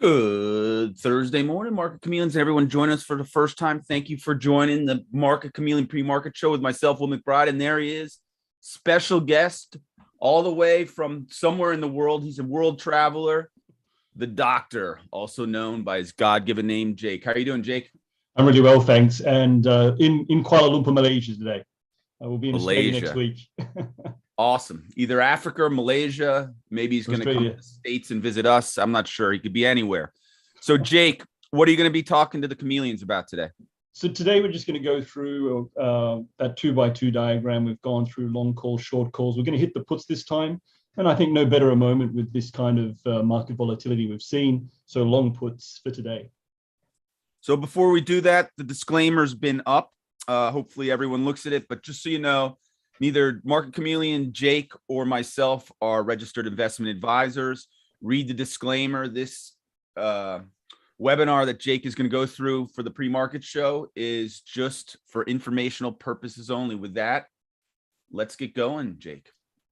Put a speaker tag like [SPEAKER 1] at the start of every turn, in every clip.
[SPEAKER 1] Good Thursday morning, Market Chameleons. Everyone join us for the first time. Thank you for joining the Market Chameleon pre-market show with myself, Will McBride. And there he is, special guest all the way from somewhere in the world. He's a world traveler, the doctor, also known by his God-given name, Jake. How are you doing, Jake?
[SPEAKER 2] I'm really well, thanks. And in Kuala Lumpur, Malaysia today. I will be in Australia
[SPEAKER 1] Malaysia
[SPEAKER 2] next week.
[SPEAKER 1] Awesome. Either Africa or Malaysia. Maybe he's going to come to the States and visit us. I'm not sure. He could be anywhere. So, Jake, what are you going to be talking to the chameleons about today?
[SPEAKER 2] So today we're just going to go through that 2x2 diagram. We've gone through long calls, short calls. We're going to hit the puts this time. And I think no better a moment with this kind of market volatility we've seen. So long puts for today.
[SPEAKER 1] So before we do that, the disclaimer's been up. Hopefully everyone looks at it. But just so you know, neither Market Chameleon, Jake, or myself are registered investment advisors. Read the disclaimer. This webinar that Jake is going to go through for the pre-market show is just for informational purposes only. With that, let's get going, Jake.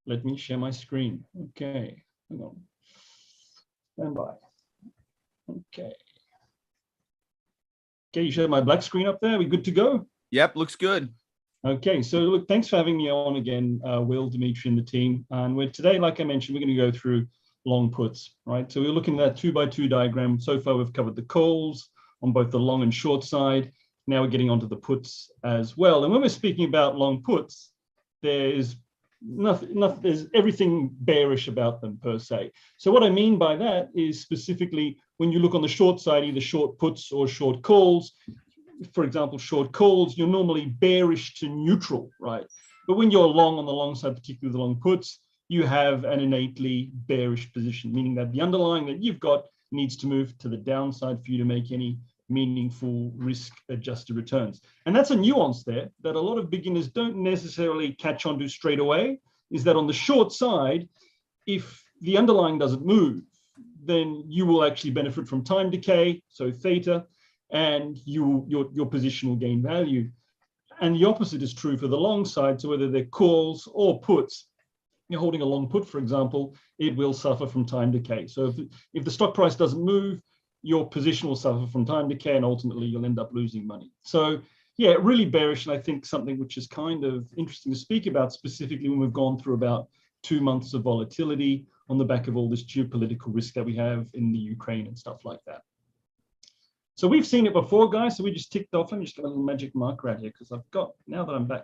[SPEAKER 2] Let me share my screen. Okay, hang on. Stand by. Okay. Okay, you share my black screen up there. Are we good to go?
[SPEAKER 1] Yep, looks good.
[SPEAKER 2] Okay, so look, thanks for having me on again, Will, Dimitri, and the team. And today, like I mentioned, we're going to go through long puts, right? So we're looking at that 2x2 diagram. So far, we've covered the calls on both the long and short side. Now we're getting onto the puts as well. And when we're speaking about long puts, there's there's everything bearish about them per se. So what I mean by that is specifically when you look on the short side, either short puts or short calls. For example, short calls, you're normally bearish to neutral, right? But when you're long on the long side, particularly the long puts, you have an innately bearish position, meaning that the underlying that you've got needs to move to the downside for you to make any meaningful risk-adjusted returns. And that's a nuance there that a lot of beginners don't necessarily catch on to straight away, is that on the short side, if the underlying doesn't move, then you will actually benefit from time decay, so theta, and your position will gain value. And the opposite is true for the long side. So whether they're calls or puts, you're holding a long put, for example, it will suffer from time decay. So if the stock price doesn't move, your position will suffer from time decay, and ultimately you'll end up losing money. So yeah, really bearish, and I think something which is kind of interesting to speak about, specifically when we've gone through about 2 months of volatility on the back of all this geopolitical risk that we have in the Ukraine and stuff like that. So we've seen it before, guys. So we just ticked off. Let me just get a little magic marker out here because I've got, now that I'm back,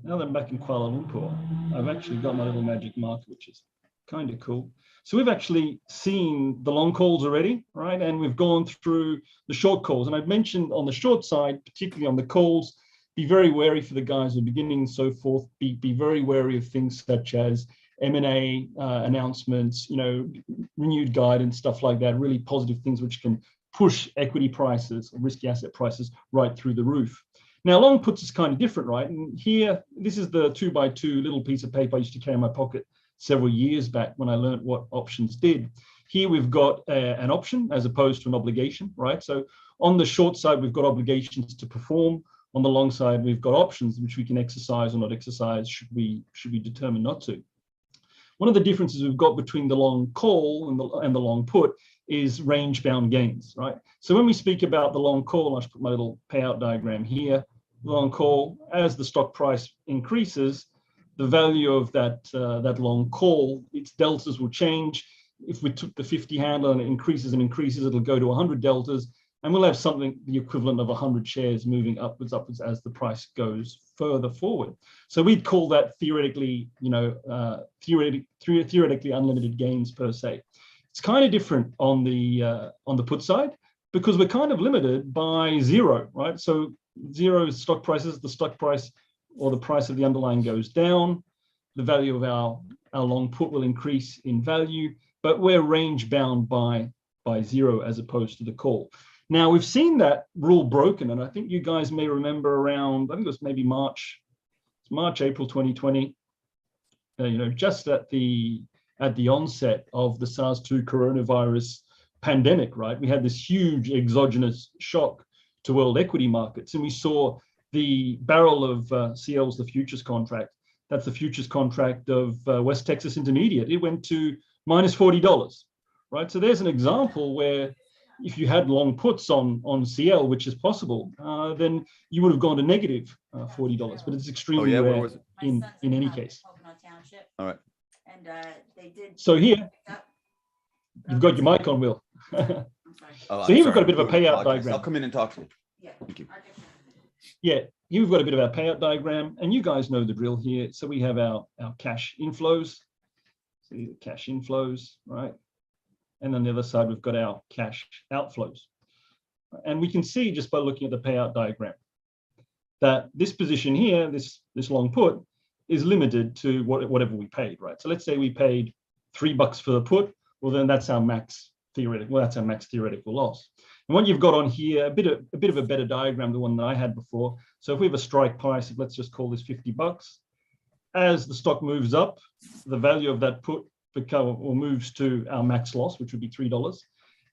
[SPEAKER 2] now that I'm back in Kuala Lumpur, I've actually got my little magic marker, which is kind of cool. So we've actually seen the long calls already, right? And we've gone through the short calls. And I've mentioned on the short side, particularly on the calls, be very wary for the guys who are beginning and so forth. Be very wary of things such as M&A announcements, renewed guidance, stuff like that, really positive things which can push equity prices or risky asset prices right through the roof. Now, long puts is kind of different, right? And here, this is the 2x2 little piece of paper I used to carry in my pocket several years back when I learned what options did. Here we've got an option as opposed to an obligation, right? So on the short side, we've got obligations to perform. On the long side, we've got options which we can exercise or not exercise should we determine not to. One of the differences we've got between the long call and the long put is range-bound gains, right? So when we speak about the long call, I'll just put my little payout diagram here. The long call, as the stock price increases, the value of that long call, its deltas will change. If we took the 50 handle and it increases and increases, it'll go to 100 deltas, and we'll have something the equivalent of 100 shares moving upwards as the price goes further forward. So we'd call that theoretically, theoretically unlimited gains per se. It's kind of different on the put side because we're kind of limited by zero, right? So zero is stock prices, the stock price or the price of the underlying goes down, the value of our long put will increase in value, but we're range bound by zero as opposed to the call. Now we've seen that rule broken, and I think you guys may remember around, I think it was maybe March, April 2020, just at the onset of the SARS-2 coronavirus pandemic, right? We had this huge exogenous shock to world equity markets, and we saw the barrel of CL's, the futures contract, that's the futures contract of West Texas Intermediate. It went to minus $40, right? So there's an example where if you had long puts on CL, which is possible, then you would have gone to negative $40, but it's extremely rare in any case.
[SPEAKER 1] All right.
[SPEAKER 2] So here, you've got your mic on, Will.
[SPEAKER 1] Oh,
[SPEAKER 2] so here we've got a bit of a payout diagram.
[SPEAKER 1] I'll come in and talk to you. Yeah. Thank you.
[SPEAKER 2] Yeah, here we've got a bit of our payout diagram, and you guys know the drill here. So we have our cash inflows. So these are cash inflows, right? And on the other side, we've got our cash outflows. And we can see just by looking at the payout diagram that this position here, this long put, is limited to whatever we paid, right? So let's say we paid $3 for the put. Well, then that's our max theoretical. Well, that's our max theoretical loss. And what you've got on here, a bit of a better diagram, the one that I had before. So if we have a strike price, let's just call this $50. As the stock moves up, the value of that put moves to our max loss, which would be $3.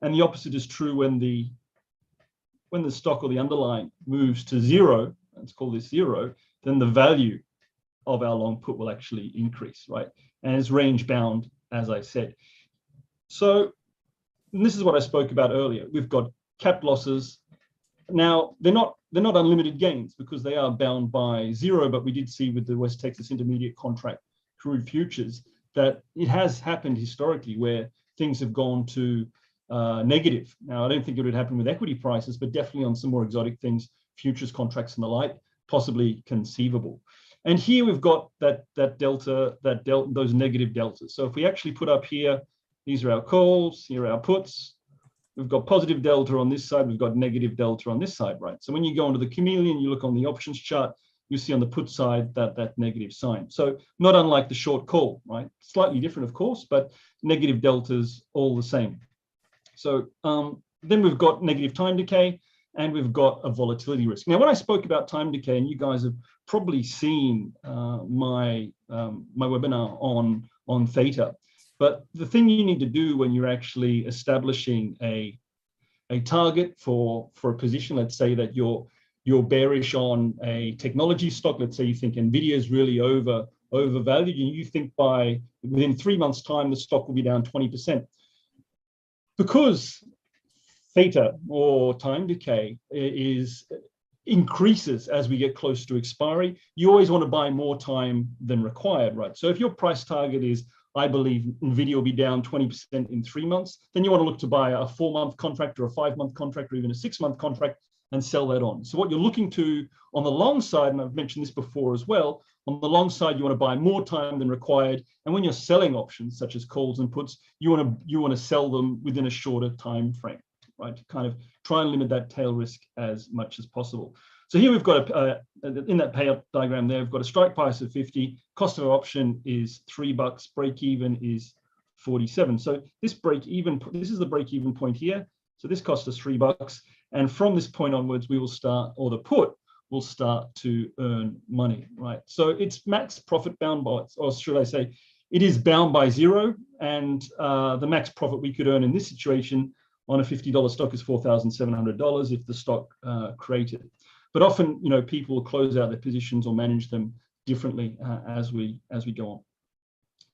[SPEAKER 2] And the opposite is true when the stock or the underlying moves to zero. Let's call this zero. Then the value of our long put will actually increase, right? And it's range bound, as I said. So this is what I spoke about earlier. We've got capped losses. Now they're not unlimited gains because they are bound by zero. But we did see with the West Texas Intermediate contract crude futures that it has happened historically where things have gone to negative. Now I don't think it would happen with equity prices, but definitely on some more exotic things, futures contracts and the like, possibly conceivable. And here we've got that delta, those negative deltas. So if we actually put up here, these are our calls, here are our puts. We've got positive delta on this side, we've got negative delta on this side, right? So when you go into the Chameleon, you look on the options chart, you see on the put side that negative sign. So not unlike the short call, right? Slightly different, of course, but negative deltas all the same. So then we've got negative time decay, and we've got a volatility risk. Now, when I spoke about time decay, and you guys have probably seen my webinar on theta, but the thing you need to do when you're actually establishing a target for a position, let's say that you're bearish on a technology stock, let's say you think Nvidia is really overvalued, and you think within 3 months' time the stock will be down 20%. Because theta or time decay increases as we get close to expiry, you always want to buy more time than required, right? So if your price target is, I believe Nvidia will be down 20% in 3 months, then you want to look to buy a 4-month contract or a 5-month contract or even a 6-month contract and sell that on. So what you're looking to on the long side, and I've mentioned this before as well, on the long side, you want to buy more time than required. And when you're selling options such as calls and puts, you want to sell them within a shorter time frame, right? To kind of try and limit that tail risk as much as possible. So here we've got in that payout diagram there, we've got a strike price of 50, cost of our option is $3, break even is 47. So this is the break even point here. So this cost us $3. And from this point onwards, we will start, or the put will start to earn money, right? So it's max profit bound by, or should I say, it is bound by zero. And the max profit we could earn in this situation on a $50 stock is $4,700 if the stock created. But often, people will close out their positions or manage them differently as we go on.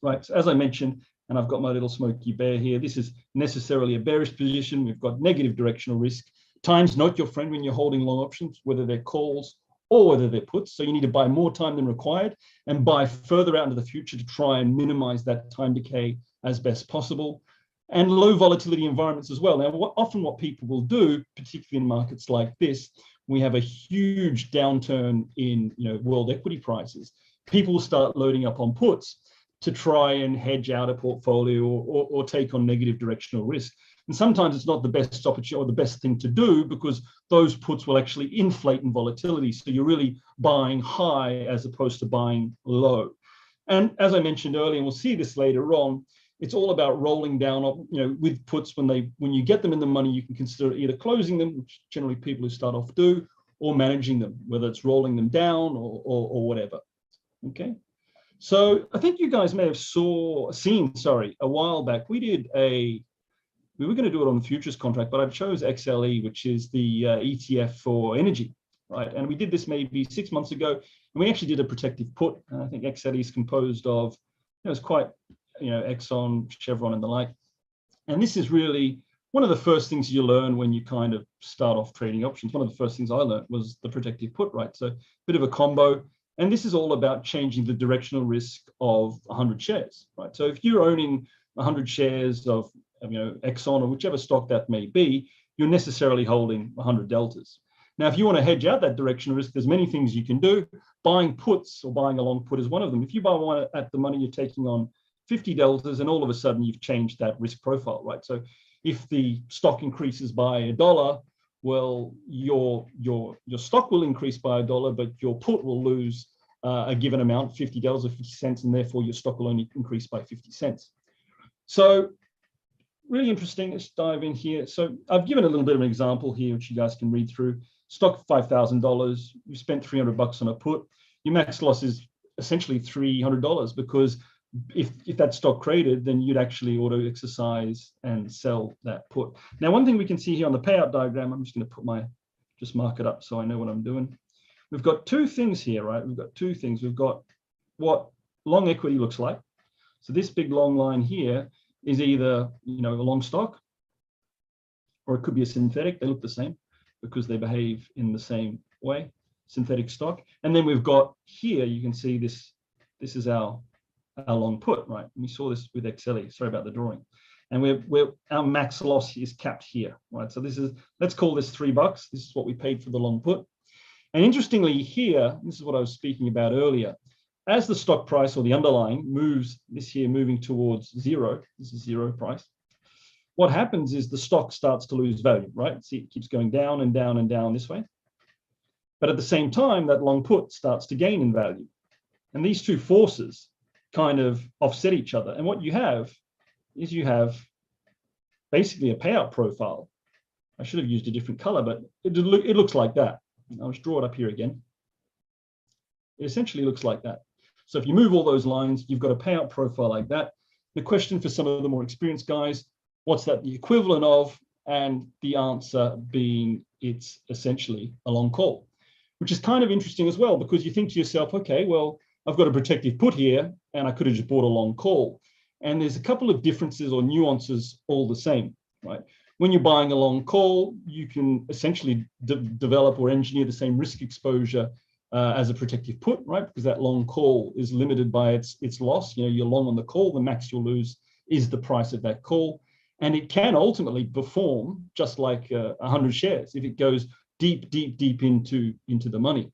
[SPEAKER 2] Right, so as I mentioned, and I've got my little smoky bear here, this is necessarily a bearish position. We've got negative directional risk. Time's not your friend when you're holding long options, whether they're calls or whether they're puts. So you need to buy more time than required and buy further out into the future to try and minimize that time decay as best possible. And low volatility environments as well. Now, often what people will do, particularly in markets like this, we have a huge downturn in world equity prices. People will start loading up on puts to try and hedge out a portfolio or take on negative directional risk. And sometimes it's not the best opportunity or the best thing to do because those puts will actually inflate in volatility. So you're really buying high as opposed to buying low. And as I mentioned earlier, and we'll see this later on, it's all about rolling down, with puts. When you get them in the money, you can consider either closing them, which generally people who start off do, or managing them, whether it's rolling them down or whatever. Okay. So I think you guys may have seen a while back, we were going to do it on the futures contract, but I chose XLE, which is the ETF for energy, right? And we did this maybe 6 months ago, and we actually did a protective put. And I think XLE is composed of, it's quite, Exxon, Chevron, and the like. And this is really one of the first things you learn when you kind of start off trading options. One of the first things I learned was the protective put, right? So a bit of a combo. And this is all about changing the directional risk of 100 shares, right? So if you're owning 100 shares of Exxon or whichever stock that may be, you're necessarily holding 100 deltas. Now, if you want to hedge out that directional risk, there's many things you can do. Buying puts or buying a long put is one of them. If you buy one at the money, you're taking on 50 deltas, and all of a sudden you've changed that risk profile, right? So if the stock increases by $1, well, your stock will increase by $1, but your put will lose a given amount, $50 or 50 cents, and therefore your stock will only increase by 50 cents. So really interesting. Let's dive in here. So I've given a little bit of an example here, which you guys can read through. Stock $5,000. You spent $300 on a put. Your max loss is essentially $300 because if that stock traded, then you'd actually auto exercise and sell that put. Now, one thing we can see here on the payout diagram, I'm just going to just mark it up so I know what I'm doing. We've got two things here, right? We've got two things. We've got what long equity looks like. So this big long line here is either, a long stock, or it could be a synthetic. They look the same because they behave in the same way, synthetic stock. And then we've got here, you can see this is our long put, right? We saw this with XLE. Sorry about the drawing. And our max loss is capped here, right? So let's call this $3. This is what we paid for the long put. And interestingly here, this is what I was speaking about earlier, as the stock price or the underlying moves, this here moving towards zero, this is zero price, what happens is the stock starts to lose value, right? See, it keeps going down and down and down this way. But at the same time, that long put starts to gain in value. And these two forces kind of offset each other. And what you have is basically a payout profile. I should have used a different color, but it looks like that. I'll just draw it up here again. It essentially looks like that. So if you move all those lines, you've got a payout profile like that. The question for some of the more experienced guys, what's that the equivalent of? And the answer being it's essentially a long call, which is kind of interesting as well, because you think to yourself, okay, well, I've got a protective put here and I could have just bought a long call. And there's a couple of differences or nuances all the same, right? When you're buying a long call, you can essentially develop or engineer the same risk exposure as a protective put, right? Because that long call is limited by its loss. You're long on the call, the max you'll lose is the price of that call. And it can ultimately perform just like 100 shares if it goes deep into the money.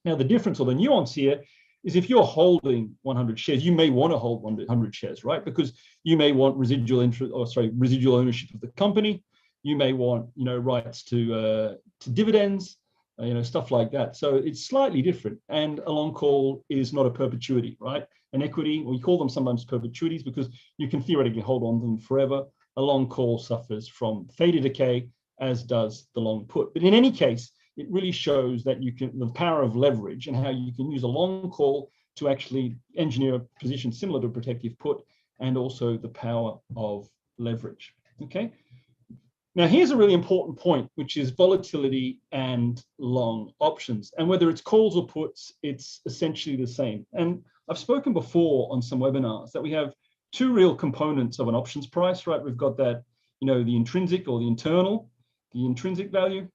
[SPEAKER 2] Now, the difference or the nuance here is if you're holding 100 shares, you may want to hold 100 shares, right? Because you may want residual ownership of the company. You may want, rights to dividends, stuff like that. So it's slightly different. And a long call is not a perpetuity, right? An equity, or you call them sometimes perpetuities because you can theoretically hold on to them forever. A long call suffers from theta decay, as does the long put. But in any case, it really shows that the power of leverage and how you can use a long call to actually engineer a position similar to a protective put, and also the power of leverage. Okay. Now, here's a really important point, which is volatility and long options. And whether it's calls or puts, it's essentially the same. And I've spoken before on some webinars that we have two real components of an options price, right? We've got that, the intrinsic or the intrinsic value,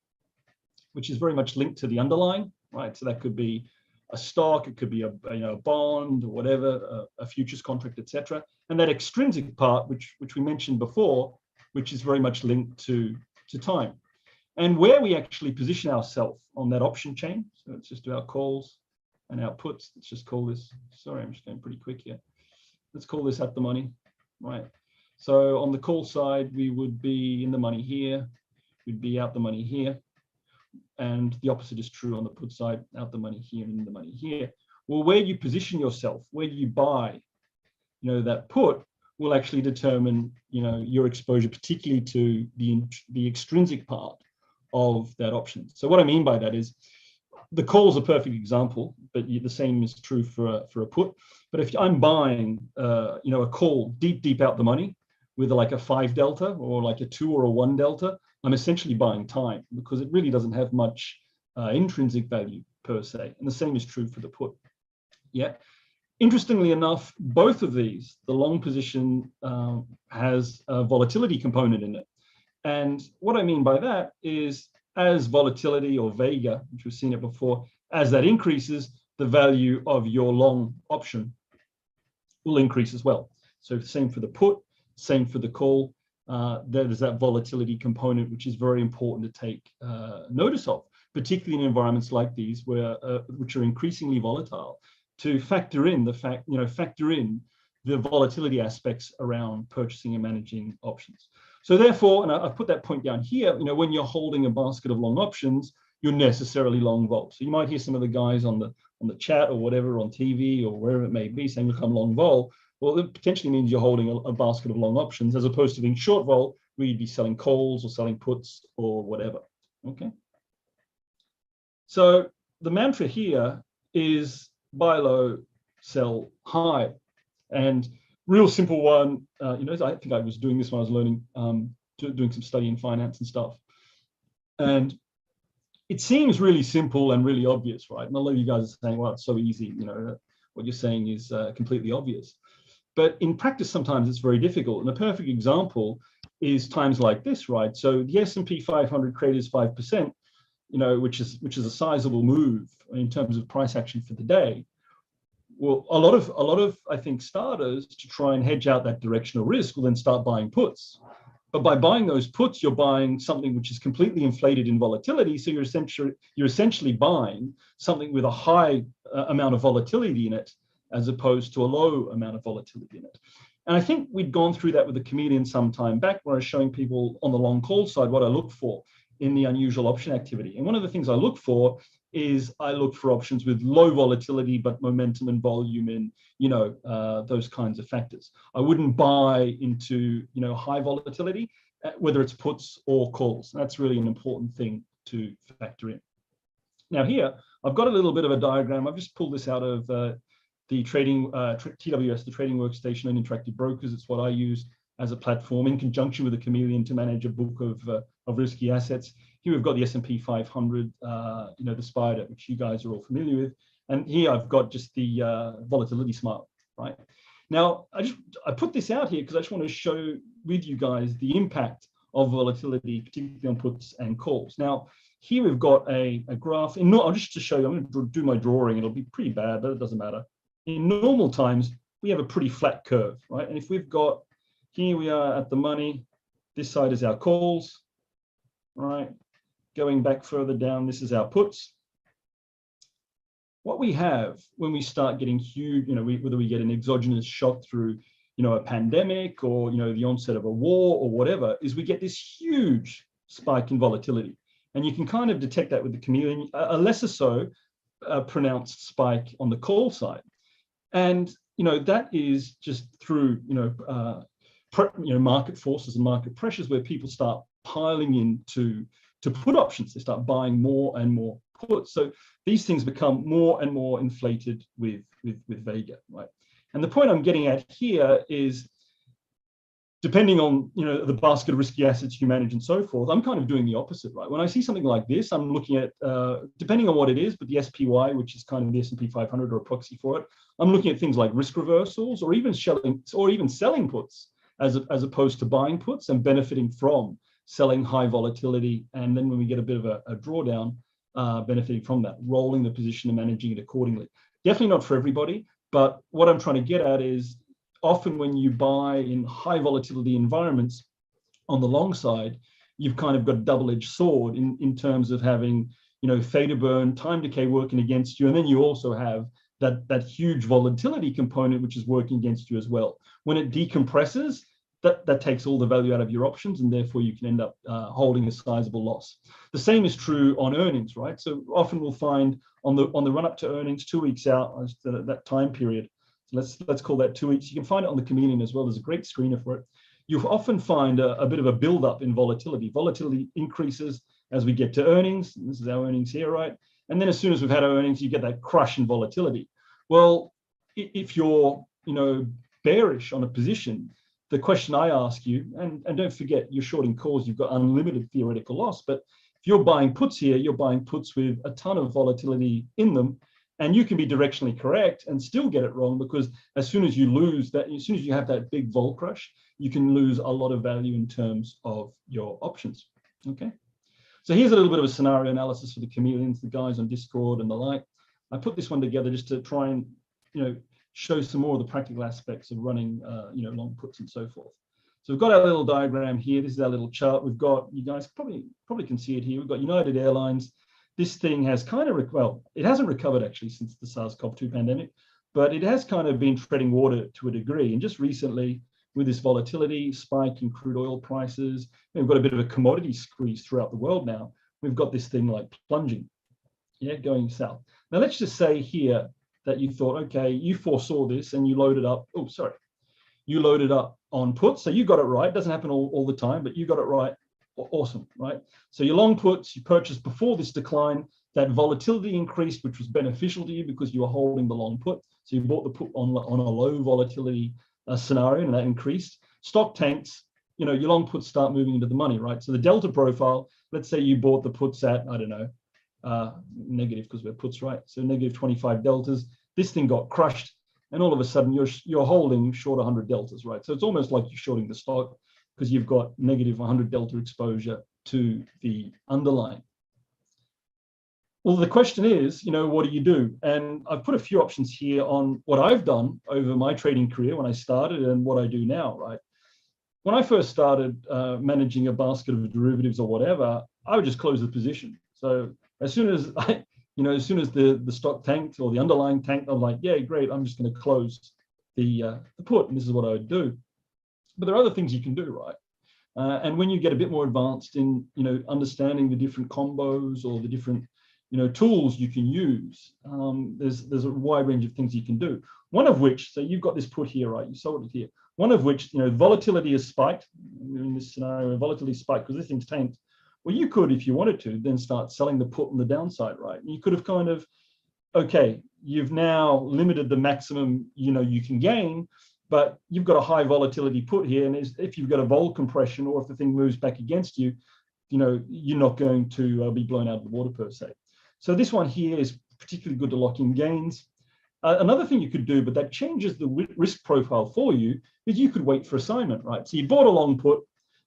[SPEAKER 2] which is very much linked to the underlying, right? So that could be a stock, it could be a bond or whatever, a futures contract, etc. And that extrinsic part, which we mentioned before, which is very much linked to time. And where we actually position ourselves on that option chain, so let's just do our calls and our puts. Let's just call this, sorry, I'm just going pretty quick here. Let's call this at the money, right? So on the call side, we would be in the money here, we'd be out the money here. And the opposite is true on the put side, out the money here and in the money here. Well, where you position yourself, where you buy, that put will actually determine, your exposure, particularly to the extrinsic part of that option. So what I mean by that is the call is a perfect example, but the same is true for a put. But if I'm buying, a call deep out the money with like a 5 delta or like a 2 or a 1 delta, I'm essentially buying time because it really doesn't have much intrinsic value per se. And the same is true for the put. Yeah. Interestingly enough, both of these, the long position has a volatility component in it. And what I mean by that is as volatility or vega, which we've seen it before, as that increases, the value of your long option will increase as well. So same for the put, same for the call. There's that volatility component, which is very important to take notice of, particularly in environments like these, where which are increasingly volatile, to factor in the volatility aspects around purchasing and managing options. So therefore, and I've put that point down here, when you're holding a basket of long options, you're necessarily long vol. So you might hear some of the guys on the chat or whatever, on TV or wherever it may be, saying, look, I'm long vol. Well, it potentially means you're holding a basket of long options, as opposed to being short vol, where you'd be selling calls or selling puts or whatever. Okay. So the mantra here is buy low, sell high. And real simple one, I think I was doing this when I was learning, doing some study in finance and stuff. And it seems really simple and really obvious, right? And a lot of you guys are saying, well, it's so easy, what you're saying is completely obvious. But in practice, sometimes it's very difficult. And a perfect example is times like this, right? So the S&P 500 craters 5%, which is a sizable move in terms of price action for the day. Well, a lot of I think starters, to try and hedge out that directional risk, will then start buying puts. But by buying those puts, you're buying something which is completely inflated in volatility. So you're essentially buying something with a high amount of volatility in it, as opposed to a low amount of volatility in it. And I think we'd gone through that with the Chameleon some time back, where I was showing people on the long call side what I look for in the unusual option activity. And one of the things I look for is I look for options with low volatility, but momentum and volume in, those kinds of factors. I wouldn't buy into, high volatility, whether it's puts or calls. That's really an important thing to factor in. Now here, I've got a little bit of a diagram. I've just pulled this out of the trading, TWS, the Trading Workstation and Interactive Brokers. It's what I use as a platform in conjunction with the Chameleon to manage a book of risky assets. Here we've got the S&P 500, the spider, which you guys are all familiar with. And here I've got just the Volatility Smile, right? Now, I put this out here because I just want to show with you guys the impact of volatility, particularly on puts and calls. Now, here we've got a graph. I'll just to show you, I'm going to do my drawing. It'll be pretty bad, but it doesn't matter. In normal times, we have a pretty flat curve, right? And if we've got, here we are at the money, this side is our calls, right? Going back further down, this is our puts. What we have when we start getting huge, whether we get an exogenous shock through, a pandemic or, the onset of a war or whatever, is we get this huge spike in volatility. And you can kind of detect that with the Chameleon, a lesser so pronounced spike on the call side. And, that is just through, market forces and market pressures, where people start piling into put options. They start buying more and more puts. So these things become more and more inflated with vega, right? And the point I'm getting at here is, depending on the basket of risky assets you manage and so forth, I'm kind of doing the opposite, right? When I see something like this, I'm looking at, depending on what it is, but the SPY, which is kind of the S&P 500 or a proxy for it, I'm looking at things like risk reversals or even selling puts as opposed to buying puts, and benefiting from selling high volatility. And then when we get a bit of a drawdown, benefiting from that, rolling the position and managing it accordingly. Definitely not for everybody, but what I'm trying to get at is, often when you buy in high volatility environments on the long side, you've kind of got a double-edged sword in terms of having, theta burn, time decay working against you. And then you also have that huge volatility component, which is working against you as well. When it decompresses, that takes all the value out of your options, and therefore you can end up holding a sizable loss. The same is true on earnings, right? So often we'll find on the run up to earnings, 2 weeks out, that time period, let's call that 2 weeks. You can find it on the Chameleon as well. There's a great screener for it. You often find a bit of a buildup in volatility. Volatility increases as we get to earnings. This is our earnings here, right? And then as soon as we've had our earnings, you get that crush in volatility. Well, if you're, bearish on a position, the question I ask you, and don't forget, you're shorting calls, you've got unlimited theoretical loss, but if you're buying puts here, you're buying puts with a ton of volatility in them. And you can be directionally correct and still get it wrong, because as soon as you lose that, as soon as you have that big vol crush, you can lose a lot of value in terms of your options. Okay. So here's a little bit of a scenario analysis for the chameleons, the guys on Discord and the like. I put this one together just to try and, show some more of the practical aspects of running, long puts and so forth. So we've got our little diagram here. This is our little chart. We've got, you guys probably can see it here. We've got United Airlines. This thing has kind of, well, it hasn't recovered actually since the SARS-CoV-2 pandemic, but it has kind of been treading water to a degree. And just recently, with this volatility spike in crude oil prices, we've got a bit of a commodity squeeze throughout the world now. We've got this thing like plunging, going south. Now, let's just say here that you thought, okay, you foresaw this and you loaded up. Oh, sorry. You loaded up on puts. So you got it right. It doesn't happen all the time, but you got it right. Awesome, right? So your long puts, you purchased before this decline, that volatility increased, which was beneficial to you because you were holding the long put. So you bought the put on a low volatility scenario, and that increased. Stock tanks, your long puts start moving into the money, right? So the delta profile, let's say you bought the puts at, I don't know, negative, because we're puts, right? So negative 25 deltas. This thing got crushed, and all of a sudden you're holding short 100 deltas, right? So it's almost like you're shorting the stock because you've got negative 100 delta exposure to the underlying. Well, the question is, what do you do? And I've put a few options here on what I've done over my trading career when I started and what I do now, right? When I first started managing a basket of derivatives or whatever, I would just close the position. So as soon as the stock tanked or the underlying tanked, I'm like, yeah, great, I'm just going to close the put, and this is what I would do. But there are other things you can do, right? And when you get a bit more advanced in, understanding the different combos or the different, tools you can use, there's a wide range of things you can do. One of which, so you've got this put here, right? You sold it here. One of which, volatility has spiked. In this scenario, volatility spiked because this thing's tanked. Well, you could, if you wanted to, then start selling the put on the downside, right? And you could have kind of, okay, you've now limited the maximum, you can gain, but you've got a high volatility put here. And if you've got a vol compression, or if the thing moves back against you, you're not going to be blown out of the water per se. So this one here is particularly good to lock in gains. Another thing you could do, but that changes the risk profile for you, is you could wait for assignment, right? So you bought a long put.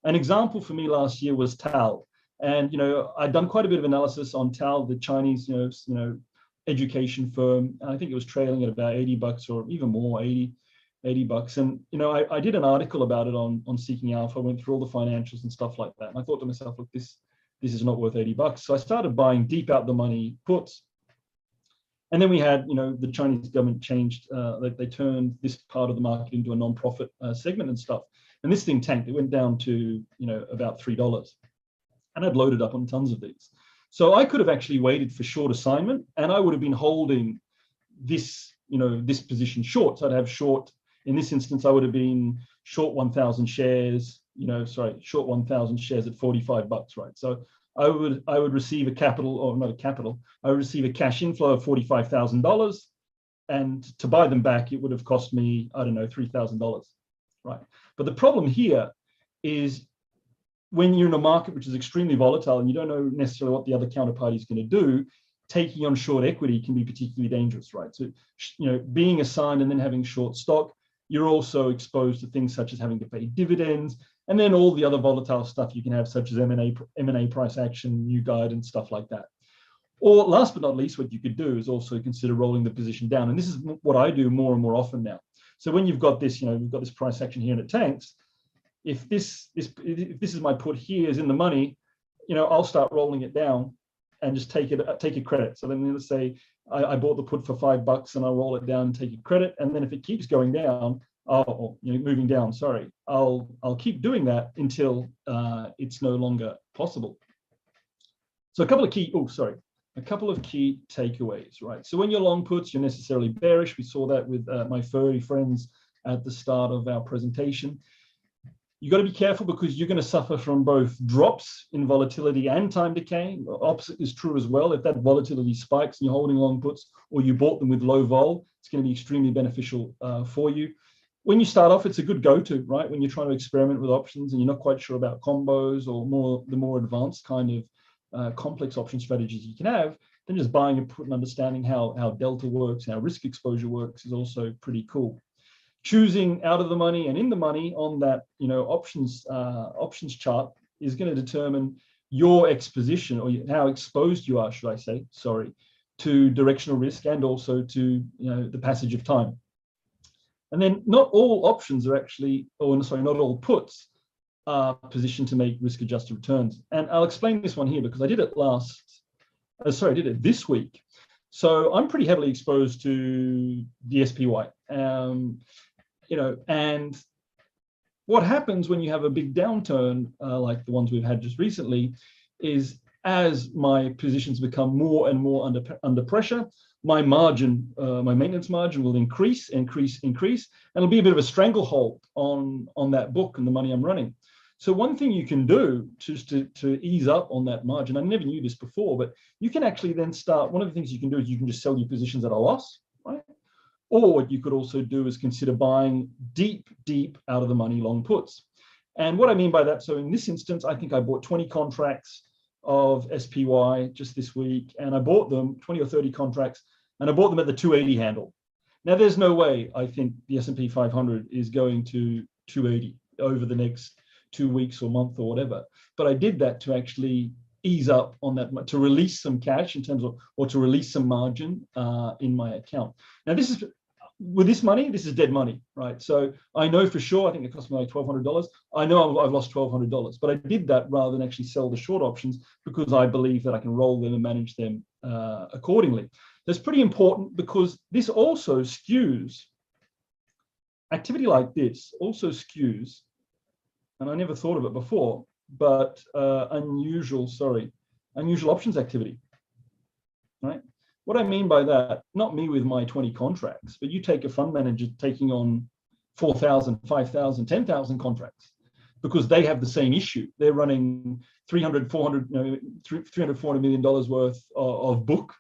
[SPEAKER 2] An example for me last year was TAL. And, I'd done quite a bit of analysis on TAL, the Chinese, education firm. I think it was trailing at about $80 or even more, 80 bucks. And, I did an article about it on Seeking Alpha. I went through all the financials and stuff like that. And I thought to myself, look, this is not worth 80 bucks. So I started buying deep out the money puts. And then we had, the Chinese government changed, they turned this part of the market into a non-profit segment and stuff. And this thing tanked. It went down to, about $3. And I'd loaded up on tons of these. So I could have actually waited for short assignment, and I would have been holding this, this position short. So I'd have short, in this instance, I would have been short 1,000 shares, short 1,000 shares at 45 bucks, right? So I would receive a capital, or not a capital, I would receive a cash inflow of $45,000. And to buy them back, it would have cost me, I don't know, $3,000, right? But the problem here is, when you're in a market which is extremely volatile and you don't know necessarily what the other counterparty is going to do, taking on short equity can be particularly dangerous, right? So, being assigned and then having short stock, you're also exposed to things such as having to pay dividends, and then all the other volatile stuff you can have, such as M&A price action, new guidance, stuff like that. Or last but not least, what you could do is also consider rolling the position down. And this is what I do more and more often now. So when you've got this, we've got this price action here and it tanks, if this is my put here is in the money, I'll start rolling it down and just take a credit. So then let's say I bought the put for $5 and I'll roll it down and take a credit. And then if it keeps going down, moving down, sorry, I'll keep doing that until it's no longer possible. So a couple of key takeaways, right? So when you're long puts, you're necessarily bearish. We saw that with my furry friends at the start of our presentation. You got to be careful because you're going to suffer from both drops in volatility and time decay. The opposite is true as well. If that volatility spikes and you're holding long puts, or you bought them with low vol, it's going to be extremely beneficial for you. When you start off, it's a good go-to, right? When you're trying to experiment with options and you're not quite sure about combos or the more advanced kind complex option strategies you can have, then just buying a put and understanding how delta works, how risk exposure works is also pretty cool. Choosing out of the money and in the money on that options chart is going to determine your exposition, or how exposed you are, should I say, to directional risk and also to the passage of time. And then not all options are actually, not all puts are positioned to make risk-adjusted returns. And I'll explain this one here because I did it this week. So I'm pretty heavily exposed to the SPY. And what happens when you have a big downturn like the ones we've had just recently is, as my positions become more and more under pressure, my margin, my maintenance margin will increase, and it'll be a bit of a stranglehold on that book and the money I'm running. So one thing you can do just to ease up on that margin, I never knew this before, but you can actually then start, one of the things you can do is you can just sell your positions at a loss, right? Or what you could also do is consider buying deep out of the money long puts. And what I mean by that, so in this instance, I think I bought 20 contracts of SPY just this week, and I bought them 20 or 30 contracts, and I bought them at the 280 handle. Now, there's no way I think the S&P 500 is going to 280 over the next 2 weeks or month or whatever. But I did that to actually ease up on that, to release some cash in terms of, or to release some margin in my account. Now, this is, with this money, this is dead money, right? So I know for sure, I think it cost me like $1,200. I know I've lost $1,200, but I did that rather than actually sell the short options because I believe that I can roll them and manage them accordingly. That's pretty important because this also skews, activity like this also skews, and I never thought of it before, but unusual options activity, right? What I mean by that, not me with my 20 contracts, but you take a fund manager taking on 4,000, 5,000, 10,000 contracts because they have the same issue. They're running $300, $400 million worth of book,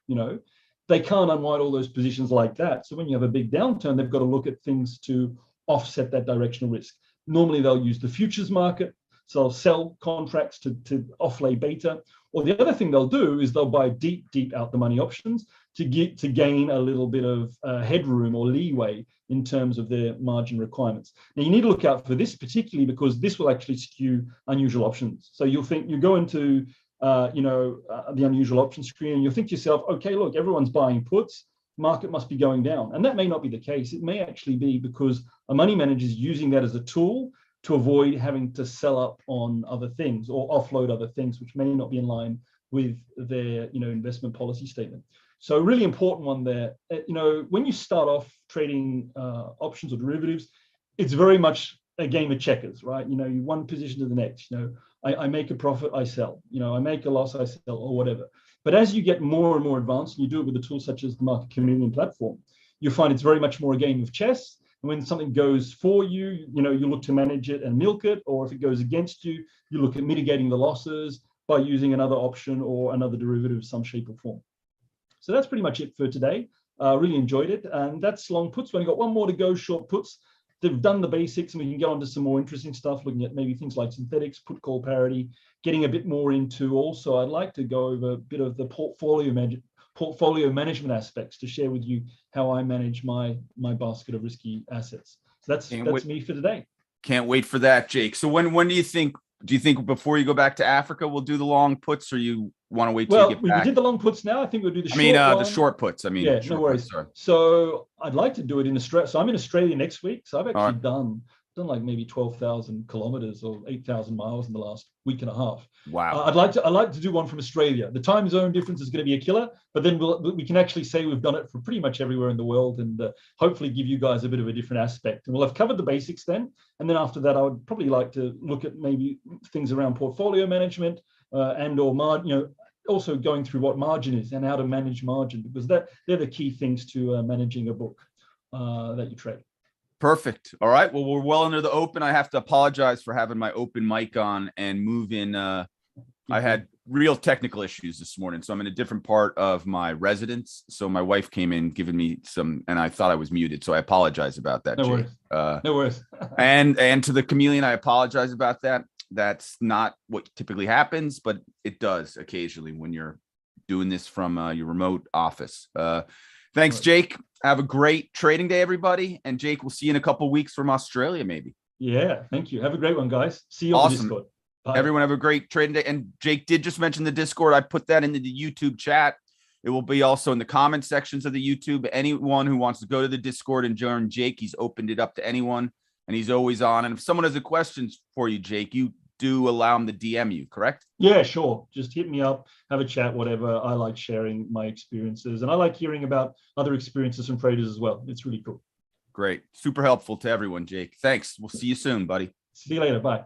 [SPEAKER 2] They can't unwind all those positions like that. So when you have a big downturn, they've got to look at things to offset that directional risk. Normally they'll use the futures market. So they'll sell contracts to offlay beta. Or the other thing they'll do is they'll buy deep out the money options to gain a little bit of headroom or leeway in terms of their margin requirements. Now you need to look out for this particularly because this will actually skew unusual options. So you go into the unusual option screen and you'll think to yourself, okay, look, everyone's buying puts, market must be going down. And that may not be the case. It may actually be because a money manager is using that as a tool to avoid having to sell up on other things or offload other things, which may not be in line with their investment policy statement. So really important one there. When you start off trading options or derivatives, it's very much a game of checkers, right? You one position to the next. I make a profit, I sell. I make a loss, I sell, or whatever. But as you get more and more advanced, and you do it with the tools such as the MarketChameleon platform, you find it's very much more a game of chess. And when something goes for you, you look to manage it and milk it, or if it goes against you, you look at mitigating the losses by using another option or another derivative of some shape or form. So that's pretty much it for today. Really enjoyed it. And that's long puts. We've only got one more to go, short puts. They've done the basics and we can get on to some more interesting stuff, looking at maybe things like synthetics, put call parity, getting a bit more into also, I'd like to go over a bit of the portfolio management aspects to share with you how I manage my basket of risky assets. So that's me for today.
[SPEAKER 1] Can't wait for that, Jake. So when do you think before you go back to Africa, we'll do the long puts, or you want to wait till you get back?
[SPEAKER 2] We did the long puts now. I think we'll do the the
[SPEAKER 1] short puts.
[SPEAKER 2] Yeah, no worries. So I'd like to do it in Australia. So I'm in Australia next week. So I've actually done like maybe 12,000 kilometers or 8,000 miles in the last week and a half.
[SPEAKER 1] Wow.
[SPEAKER 2] I'd like to do one from Australia. The time zone difference is going to be a killer, but then we can actually say we've done it for pretty much everywhere in the world, and hopefully give you guys a bit of a different aspect. And we'll have covered the basics then. And then after that, I would probably like to look at maybe things around portfolio management and or margin, also going through what margin is and how to manage margin, because they're the key things to managing a book that you trade.
[SPEAKER 1] Perfect. All right. Well, we're well under the open. I have to apologize for having my open mic on and move in. I had real technical issues this morning, so I'm in a different part of my residence. So my wife came in giving me some, and I thought I was muted. So I apologize about that.
[SPEAKER 2] No worries. No worries.
[SPEAKER 1] and to the Chameleon, I apologize about that. That's not what typically happens, but it does occasionally when you're doing this from your remote office. Thanks, Jake. Have a great trading day, everybody. And Jake, we'll see you in a couple of weeks from Australia, maybe.
[SPEAKER 2] Yeah, thank you. Have a great one, guys. See you on the Discord. Bye.
[SPEAKER 1] Everyone have a great trading day. And Jake did just mention the Discord. I put that into the YouTube chat. It will be also in the comment sections of the YouTube. Anyone who wants to go to the Discord and join Jake, he's opened it up to anyone, and he's always on. And if someone has a question for you, Jake, you do allow him to DM you, correct?
[SPEAKER 2] Yeah, sure. Just hit me up, have a chat, whatever. I like sharing my experiences, and I like hearing about other experiences from traders as well. It's really cool.
[SPEAKER 1] Great. Super helpful to everyone, Jake. Thanks. We'll see you soon, buddy.
[SPEAKER 2] See you later. Bye.